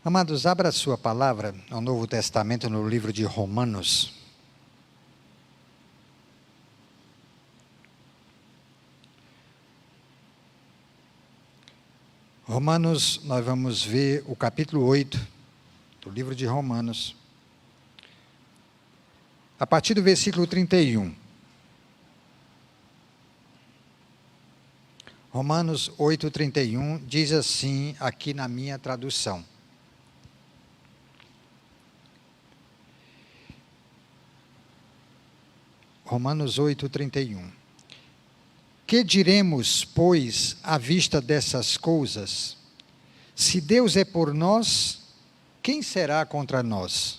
Amados, abra a sua palavra no Novo Testamento, no livro de Romanos. Romanos, nós vamos ver o capítulo 8 do livro de Romanos, a partir do versículo 31. Romanos 8, 31, diz assim aqui na minha tradução. Romanos 8, 31. Que diremos, pois, à vista dessas coisas? Se Deus é por nós, quem será contra nós?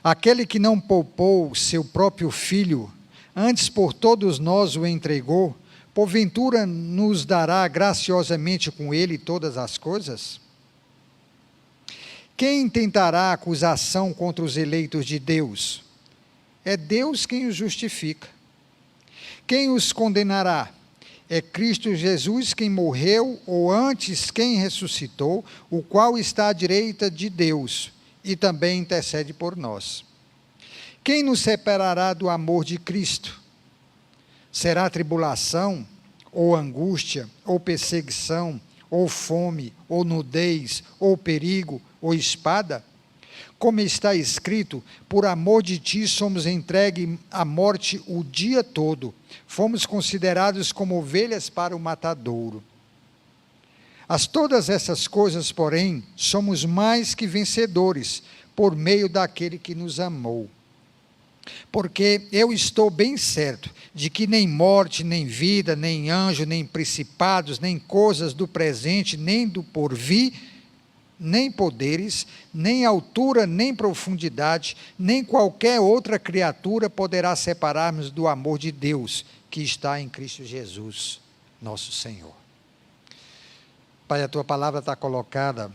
Aquele que não poupou seu próprio filho, antes por todos nós o entregou, porventura nos dará graciosamente com ele todas as coisas? Quem tentará acusação contra os eleitos de Deus? É Deus quem os justifica. Quem os condenará? É Cristo Jesus quem morreu, ou antes quem ressuscitou, o qual está à direita de Deus e também intercede por nós. Quem nos separará do amor de Cristo? Será tribulação, ou angústia, ou perseguição, ou fome, ou nudez, ou perigo, ou espada? Como está escrito, por amor de ti somos entregues à morte o dia todo, fomos considerados como ovelhas para o matadouro. Todas essas coisas, porém, somos mais que vencedores, por meio daquele que nos amou. Porque eu estou bem certo de que nem morte, nem vida, nem anjo, nem principados, nem coisas do presente, nem do porvir, nem poderes, nem altura, nem profundidade, nem qualquer outra criatura poderá separar-nos do amor de Deus, que está em Cristo Jesus, nosso Senhor. Pai, a Tua palavra está colocada,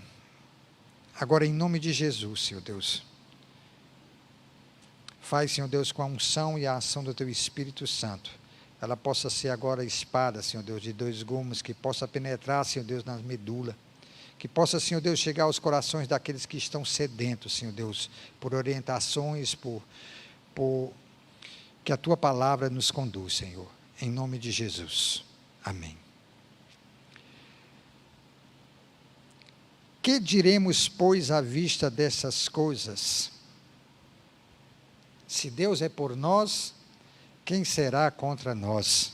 agora em nome de Jesus, Senhor Deus. Faz, Senhor Deus, com a unção e a ação do Teu Espírito Santo, ela possa ser agora espada, Senhor Deus, de 2 gumes, que possa penetrar, Senhor Deus, nas medulas, que possa, Senhor Deus, chegar aos corações daqueles que estão sedentos, Senhor Deus, por orientações, por que a Tua palavra nos conduz, Senhor, em nome de Jesus. Amém. Que diremos, pois, à vista dessas coisas? Se Deus é por nós, quem será contra nós?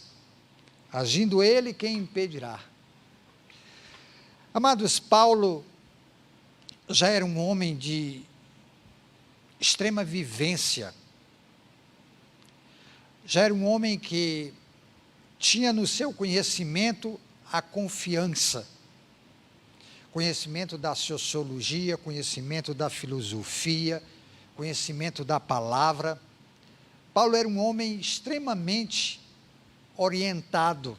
Agindo Ele, quem impedirá? Amados, Paulo já era um homem de extrema vivência, já era um homem que tinha no seu conhecimento a confiança, conhecimento da sociologia, conhecimento da filosofia, conhecimento da palavra. Paulo era um homem extremamente orientado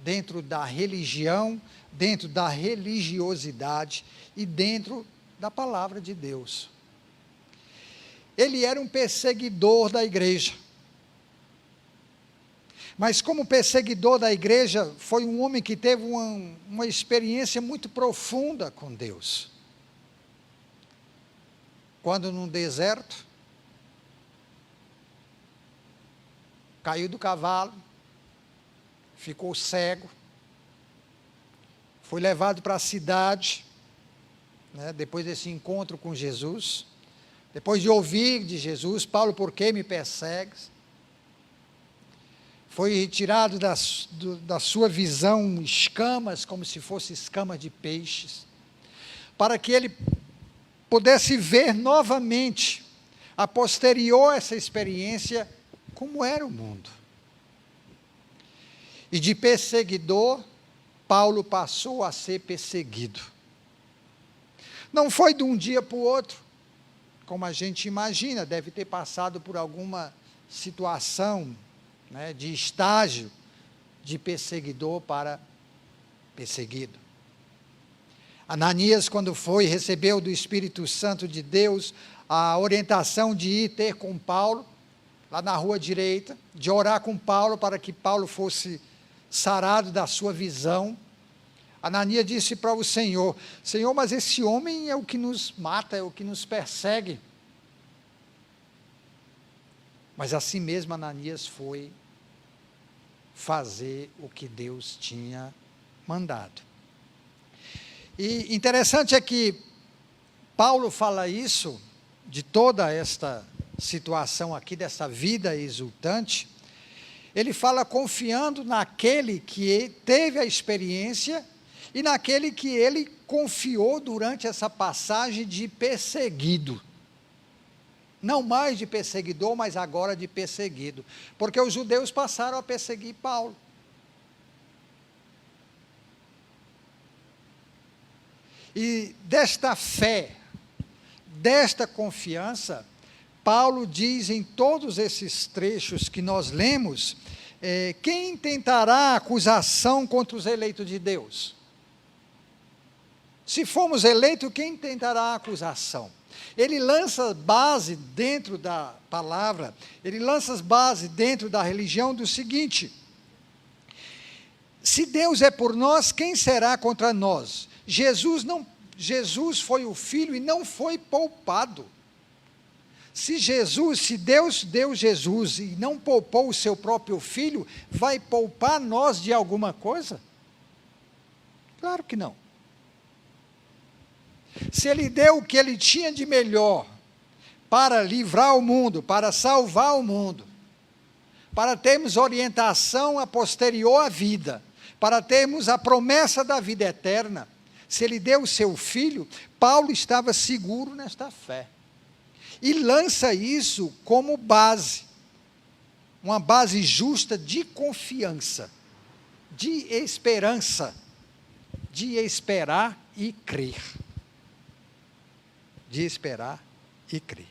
dentro da religião, dentro da religiosidade e dentro da palavra de Deus. Ele era um perseguidor da igreja. Mas como perseguidor da igreja, foi um homem que teve uma experiência muito profunda com Deus. Quando num deserto, caiu do cavalo, ficou cego, foi levado para a cidade, depois desse encontro com Jesus, depois de ouvir de Jesus, Paulo, por que me persegues? Foi retirado da sua visão escamas, como se fossem escamas de peixes, para que ele pudesse ver novamente, a posterior essa experiência, como era o mundo. E de perseguidor, Paulo passou a ser perseguido. Não foi de um dia para o outro, como a gente imagina, deve ter passado por alguma situação, de estágio, de perseguidor para perseguido. Ananias, quando recebeu do Espírito Santo de Deus a orientação de ir ter com Paulo, lá na rua direita, de orar com Paulo para que Paulo fosse sarado da sua visão. Ananias disse para o Senhor: Senhor, mas esse homem é o que nos mata, é o que nos persegue. Mas assim mesmo Ananias foi fazer o que Deus tinha mandado. E interessante é que Paulo fala isso, de toda esta situação aqui, dessa vida exultante, ele fala confiando naquele que teve a experiência e naquele que ele confiou durante essa passagem de perseguido. Não mais de perseguidor, mas agora de perseguido. Porque os judeus passaram a perseguir Paulo. E desta fé, desta confiança, Paulo diz em todos esses trechos que nós lemos, quem tentará acusação contra os eleitos de Deus? Se formos eleitos, quem tentará acusação? Ele lança base dentro da palavra, ele lança base dentro da religião do seguinte: se Deus é por nós, quem será contra nós? Jesus foi o Filho e não foi poupado. Se Deus deu Jesus e não poupou o seu próprio Filho, vai poupar nós de alguma coisa? Claro que não. Se Ele deu o que Ele tinha de melhor para livrar o mundo, para salvar o mundo, para termos orientação a posterior à vida, para termos a promessa da vida eterna, se Ele deu o seu Filho, Paulo estava seguro nesta fé. E lança isso como base, uma base justa de confiança, de esperança, de esperar e crer. De esperar e crer.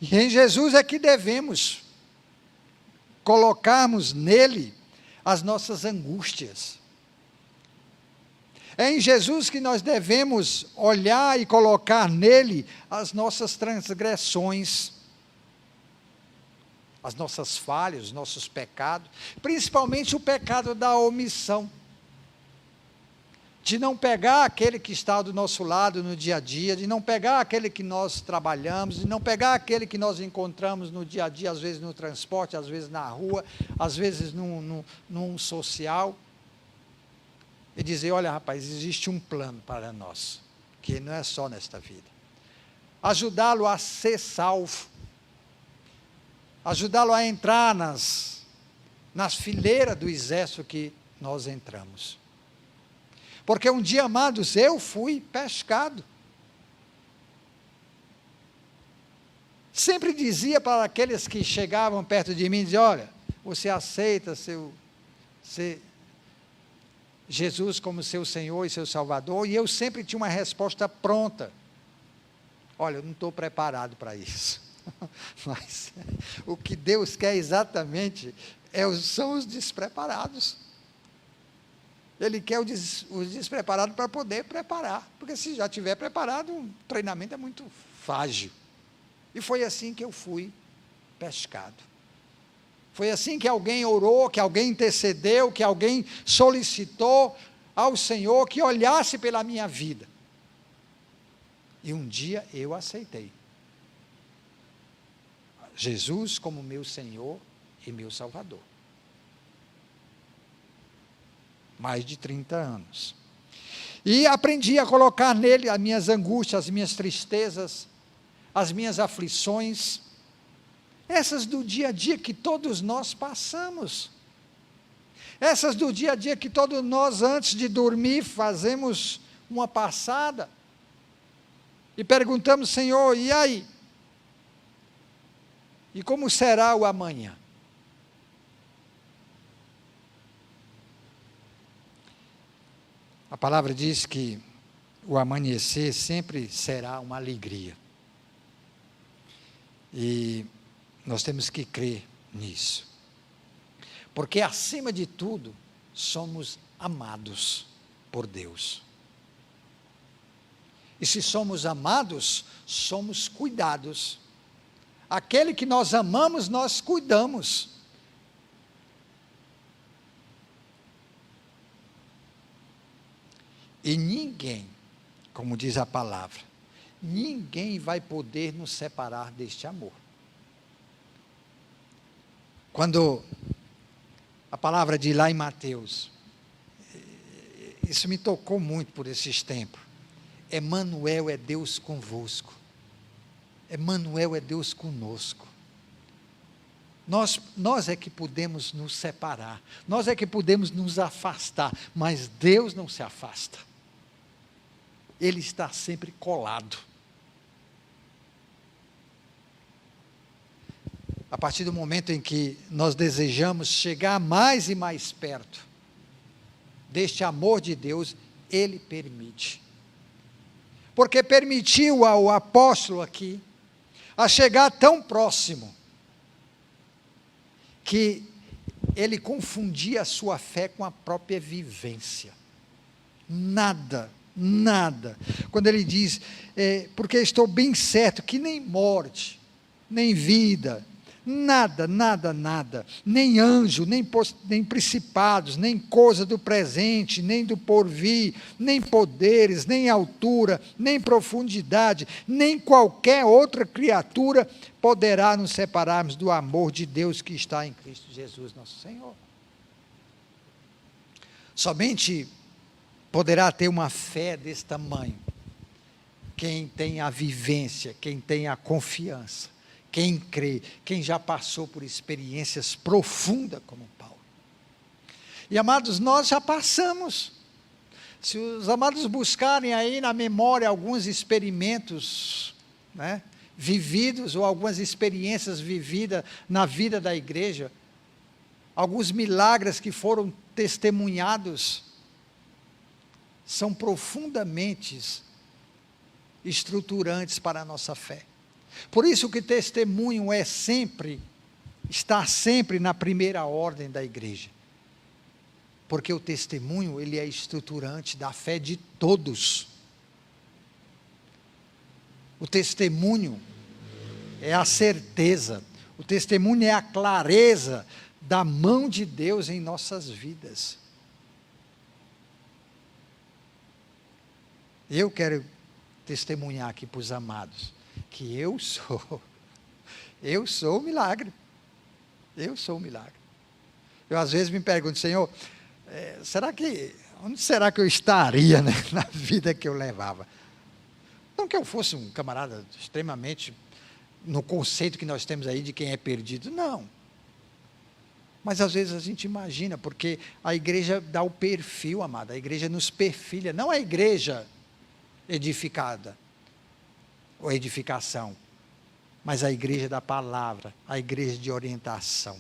E em Jesus é que devemos colocarmos nele as nossas angústias. É em Jesus que nós devemos olhar e colocar nele as nossas transgressões, as nossas falhas, os nossos pecados, principalmente o pecado da omissão, de não pegar aquele que está do nosso lado no dia a dia, de não pegar aquele que nós trabalhamos, de não pegar aquele que nós encontramos no dia a dia, às vezes no transporte, às vezes na rua, às vezes num social, e dizer: olha, rapaz, existe um plano para nós, que não é só nesta vida. Ajudá-lo a ser salvo, ajudá-lo a entrar nas fileiras do exército que nós entramos. Porque um dia, amados, eu fui pescado. Sempre dizia para aqueles que chegavam perto de mim, dizia: olha, você aceita Jesus como seu Senhor e seu Salvador? E eu sempre tinha uma resposta pronta: olha, eu não estou preparado para isso. Mas o que Deus quer exatamente são os despreparados. Ele quer os despreparados para poder preparar, porque se já estiver preparado, o treinamento é muito frágil. E foi assim que eu fui pescado. Foi assim que alguém orou, que alguém intercedeu, que alguém solicitou ao Senhor que olhasse pela minha vida. E um dia eu aceitei Jesus como meu Senhor e meu Salvador. Mais de 30 anos. E aprendi a colocar nele as minhas angústias, as minhas tristezas, as minhas aflições, essas do dia a dia que todos nós passamos, essas do dia a dia que todos nós, antes de dormir, fazemos uma passada, e perguntamos: Senhor, e aí? E como será o amanhã? A palavra diz que o amanhecer sempre será uma alegria. E nós temos que crer nisso. Porque, acima de tudo, somos amados por Deus. E se somos amados, somos cuidados. Aquele que nós amamos, nós cuidamos. E ninguém, como diz a palavra, ninguém vai poder nos separar deste amor. Quando a palavra diz lá em Mateus, isso me tocou muito por esses tempos. Emanuel é Deus convosco. Emanuel é Deus conosco. Nós é que podemos nos separar, nós é que podemos nos afastar, mas Deus não se afasta. Ele está sempre colado. A partir do momento em que nós desejamos chegar mais e mais perto deste amor de Deus, Ele permite. Porque permitiu ao apóstolo aqui a chegar tão próximo, que ele confundia a sua fé com a própria vivência. Nada. Quando ele diz, porque estou bem certo que nem morte, nem vida, nada, nem anjo, nem principados, nem coisa do presente, nem do porvir, nem poderes, nem altura, nem profundidade, nem qualquer outra criatura poderá nos separarmos do amor de Deus que está em Cristo Jesus, nosso Senhor. Somente poderá ter uma fé desse tamanho quem tem a vivência, quem tem a confiança, quem crê, quem já passou por experiências profundas como Paulo. E amados, nós já passamos. Se os amados buscarem aí na memória alguns experimentos, né, vividos, ou algumas experiências vividas na vida da igreja, alguns milagres que foram testemunhados, são profundamente estruturantes para a nossa fé. Por isso que testemunho está sempre na primeira ordem da igreja. Porque o testemunho, ele é estruturante da fé de todos. O testemunho é a certeza, o testemunho é a clareza da mão de Deus em nossas vidas. Eu quero testemunhar aqui para os amados, que eu sou o milagre. Eu sou o milagre. Eu às vezes me pergunto, Senhor, onde será que eu estaria, né, na vida que eu levava? Não que eu fosse um camarada extremamente, no conceito que nós temos aí de quem é perdido, não. Mas às vezes a gente imagina, porque a igreja dá o perfil, amado, a igreja nos perfilha, não a igreja edificada, ou edificação, mas a igreja da palavra, a igreja de orientação.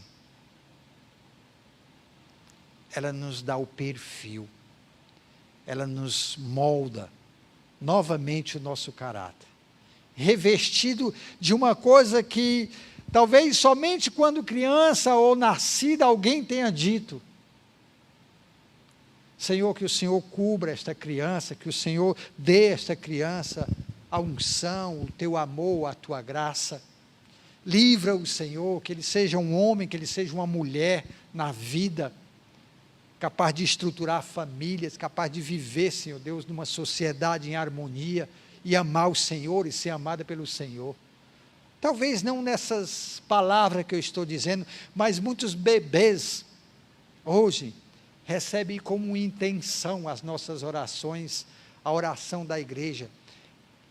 Ela nos dá o perfil, ela nos molda novamente o nosso caráter, revestido de uma coisa que talvez somente quando criança ou nascida alguém tenha dito: Senhor, que o Senhor cubra esta criança, que o Senhor dê a esta criança a unção, o teu amor, a tua graça. Livra o Senhor, que ele seja um homem, que ele seja uma mulher na vida, capaz de estruturar famílias, capaz de viver, Senhor Deus, numa sociedade em harmonia, e amar o Senhor e ser amada pelo Senhor. Talvez não nessas palavras que eu estou dizendo, mas muitos bebês, hoje, recebem como intenção as nossas orações, a oração da igreja,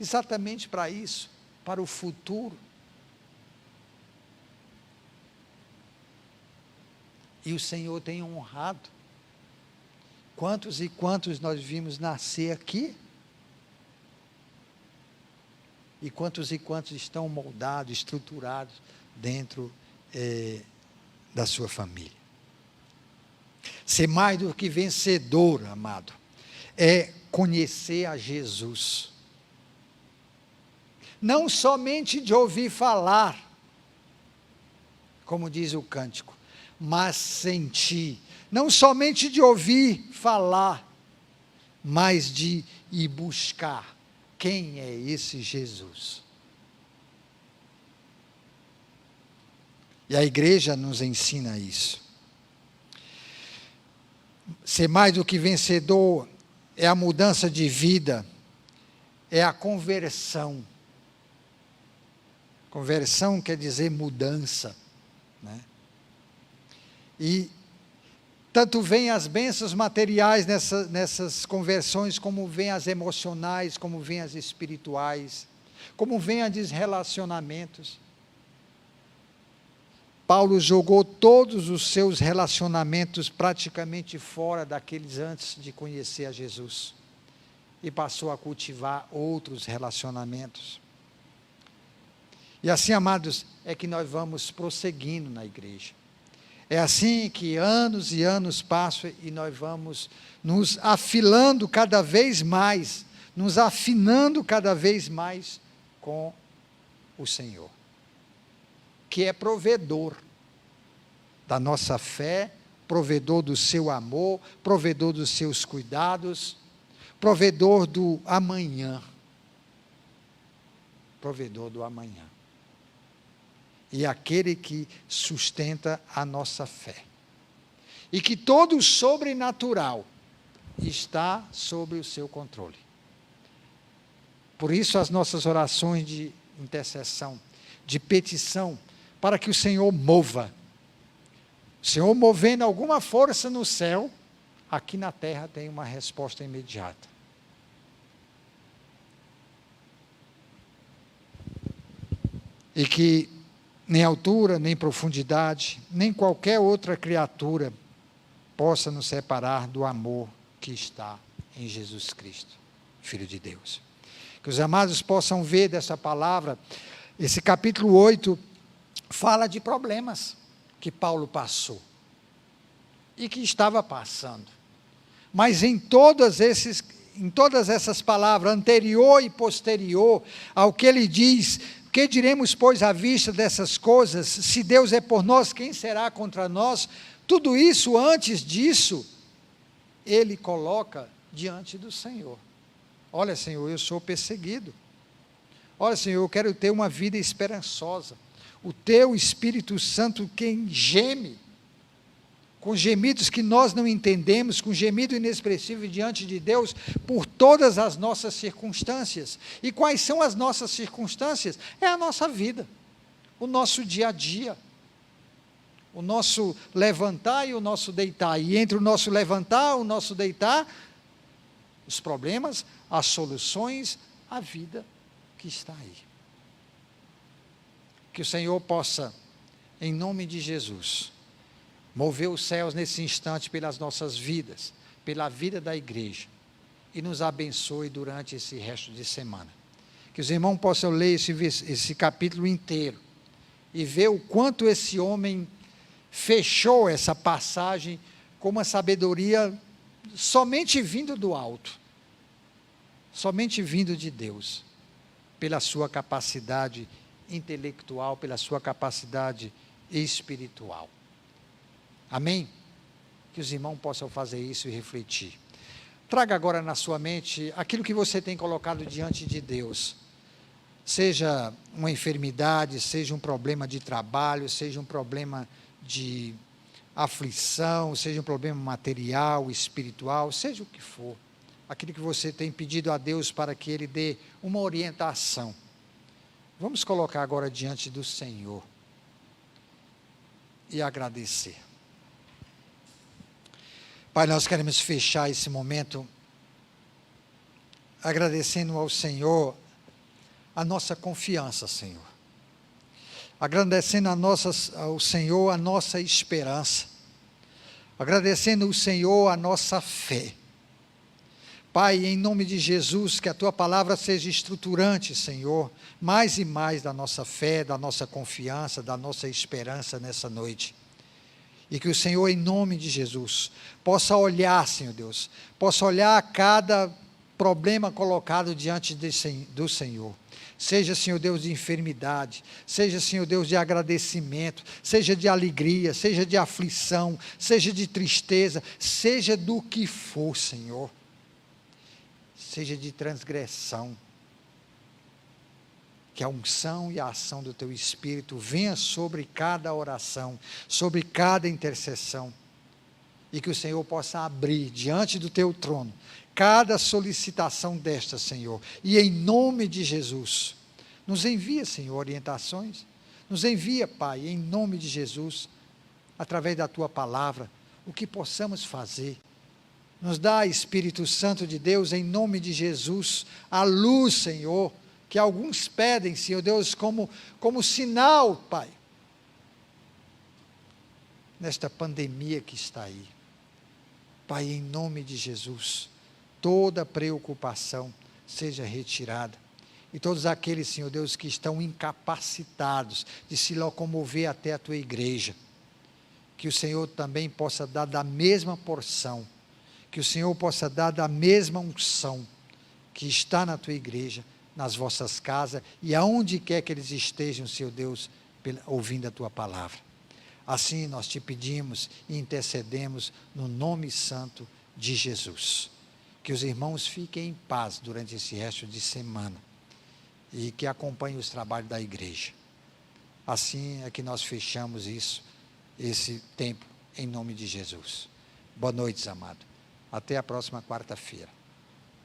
exatamente para isso, para o futuro. E o Senhor tem honrado. Quantos e quantos nós vimos nascer aqui? E quantos estão moldados, estruturados dentro da sua família. Ser mais do que vencedor, amado, é conhecer a Jesus. Não somente de ouvir falar, como diz o cântico, mas sentir. Não somente de ouvir falar, mas de ir buscar. Quem é esse Jesus? E a igreja nos ensina isso. Ser mais do que vencedor é a mudança de vida, é a conversão. Conversão quer dizer mudança, né? E tanto vem as bênçãos materiais nessas conversões, como vem as emocionais, como vem as espirituais, como vem as de relacionamentos. Paulo jogou todos os seus relacionamentos praticamente fora daqueles antes de conhecer a Jesus, e passou a cultivar outros relacionamentos. E assim, amados, é que nós vamos prosseguindo na igreja. É assim que anos e anos passam e nós vamos nos afilando cada vez mais, nos afinando cada vez mais com o Senhor, que é provedor da nossa fé, provedor do seu amor, provedor dos seus cuidados, provedor do amanhã. Provedor do amanhã. E aquele que sustenta a nossa fé. E que todo o sobrenatural está sob o seu controle. Por isso as nossas orações de intercessão, de petição, para que o Senhor mova. O Senhor movendo alguma força no céu, aqui na terra tem uma resposta imediata. E que nem altura, nem profundidade, nem qualquer outra criatura possa nos separar do amor que está em Jesus Cristo, Filho de Deus. Que os amados possam ver dessa palavra, esse capítulo 8 fala de problemas que Paulo passou e que estava passando. Mas em todas essas palavras, anterior e posterior ao que ele diz: que diremos, pois, à vista dessas coisas? Se Deus é por nós, quem será contra nós? Tudo isso, antes disso, ele coloca diante do Senhor. Olha, Senhor, eu sou perseguido. Olha, Senhor, eu quero ter uma vida esperançosa. O teu Espírito Santo, quem geme, com gemidos que nós não entendemos, com gemido inexpressivo diante de Deus, por todas as nossas circunstâncias. E quais são as nossas circunstâncias? É a nossa vida, o nosso dia a dia, o nosso levantar e o nosso deitar. E entre o nosso levantar e o nosso deitar, os problemas, as soluções, a vida que está aí. Que o Senhor possa, em nome de Jesus, mover os céus nesse instante pelas nossas vidas, pela vida da igreja, e nos abençoe durante esse resto de semana. Que os irmãos possam ler esse capítulo inteiro, e ver o quanto esse homem fechou essa passagem com uma sabedoria somente vindo do alto, somente vindo de Deus, pela sua capacidade intelectual, pela sua capacidade espiritual. Amém? Que os irmãos possam fazer isso e refletir. Traga agora na sua mente aquilo que você tem colocado diante de Deus. Seja uma enfermidade, seja um problema de trabalho, seja um problema de aflição, seja um problema material, espiritual, seja o que for. Aquilo que você tem pedido a Deus para que Ele dê uma orientação. Vamos colocar agora diante do Senhor e agradecer. Pai, nós queremos fechar esse momento agradecendo ao Senhor a nossa confiança, Senhor. Agradecendo ao Senhor a nossa esperança. Agradecendo ao Senhor a nossa fé. Pai, em nome de Jesus, que a Tua palavra seja estruturante, Senhor, mais e mais da nossa fé, da nossa confiança, da nossa esperança nessa noite. E que o Senhor, em nome de Jesus, possa olhar, Senhor Deus, possa olhar cada problema colocado diante do Senhor. Seja, Senhor Deus, de enfermidade, seja, Senhor Deus, de agradecimento, seja de alegria, seja de aflição, seja de tristeza, seja do que for, Senhor. Seja de transgressão. Que a unção e a ação do Teu Espírito venha sobre cada oração, sobre cada intercessão, e que o Senhor possa abrir diante do Teu trono cada solicitação desta, Senhor. E em nome de Jesus, nos envia, Senhor, orientações. Nos envia, Pai, em nome de Jesus, através da Tua palavra, o que possamos fazer. Nos dá, Espírito Santo de Deus, em nome de Jesus, a luz, Senhor, que alguns pedem, Senhor Deus, como sinal, Pai, nesta pandemia que está aí. Pai, em nome de Jesus, toda preocupação seja retirada. E todos aqueles, Senhor Deus, que estão incapacitados de se locomover até a Tua igreja, que o Senhor também possa dar da mesma porção, que o Senhor possa dar da mesma unção que está na Tua igreja, nas vossas casas e aonde quer que eles estejam, Senhor Deus, ouvindo a Tua palavra. Assim nós te pedimos e intercedemos no nome santo de Jesus. Que os irmãos fiquem em paz durante esse resto de semana e que acompanhem os trabalhos da igreja. Assim é que nós fechamos esse tempo, em nome de Jesus. Boa noite, amado. Até a próxima quarta-feira.